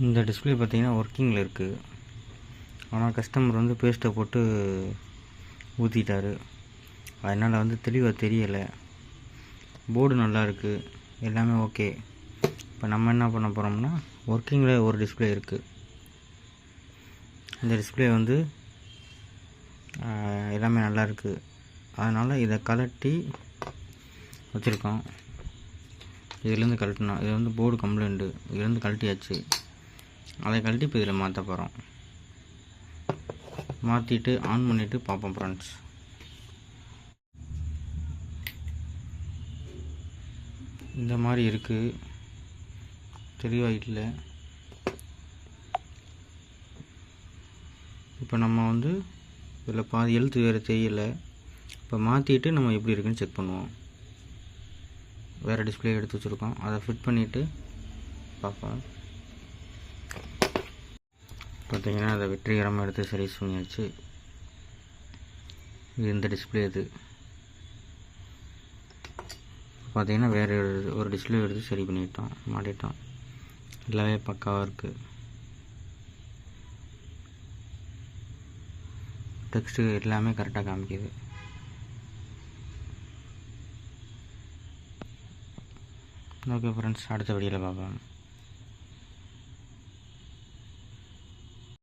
இந்த டிஸ்பிளே பார்த்திங்கன்னா ஒர்க்கிங்கில் இருக்குது. ஆனால் கஸ்டமர் வந்து பேஸ்ட்டை போட்டு ஊற்றிட்டார். அதனால் வந்து தெளிவாக தெரியலை. போர்டு நல்லா இருக்குது, எல்லாமே ஓகே. இப்போ நம்ம என்ன பண்ண போகிறோம்னா, ஒர்க்கிங்கில் ஒரு டிஸ்பிளே இருக்குது. இந்த டிஸ்பிளே வந்து எல்லாமே நல்லா இருக்குது. அதனால் இதை கழட்டி வச்சுருக்கோம். இதுலேருந்து கழட்டணும். இது வந்து போர்டு கம்ப்ளைண்ட்டு, இதுலேருந்து கழட்டியாச்சு. அதை கழட்டி இப்போ இதில் மாற்ற போகிறோம். மாற்றிட்டு ஆன் பண்ணிவிட்டு பார்ப்போம் ஃப்ரெண்ட்ஸ். இந்த மாதிரி இருக்குது, தெளிவாக இல்லை. இப்போ நம்ம வந்து இதில் பாதி எழுத்து வேறு தெரியல. இப்போ மாற்றிட்டு நம்ம எப்படி இருக்குன்னு செக் பண்ணுவோம். வேறு டிஸ்பிளே எடுத்து வச்சுருக்கோம், அதை ஃபிட் பண்ணிவிட்டு பார்ப்போம். பார்த்திங்கன்னா அதை வெற்றிகரமாக எடுத்து சரி பண்ணியாச்சு. இது இந்த டிஸ்பிளே. இது பார்த்திங்கன்னா வேறு ஒரு டிஸ்பிளே எடுத்து சரி பண்ணிட்டோம், மாட்டிட்டோம். எல்லாமே பக்காவாக இருக்குது. டெக்ஸ்ட்டு எல்லாமே கரெக்டாக காமிக்குது. ஓகே ஃப்ரெண்ட்ஸ், அடுத்த வீடியோவில் பார்ப்போம்.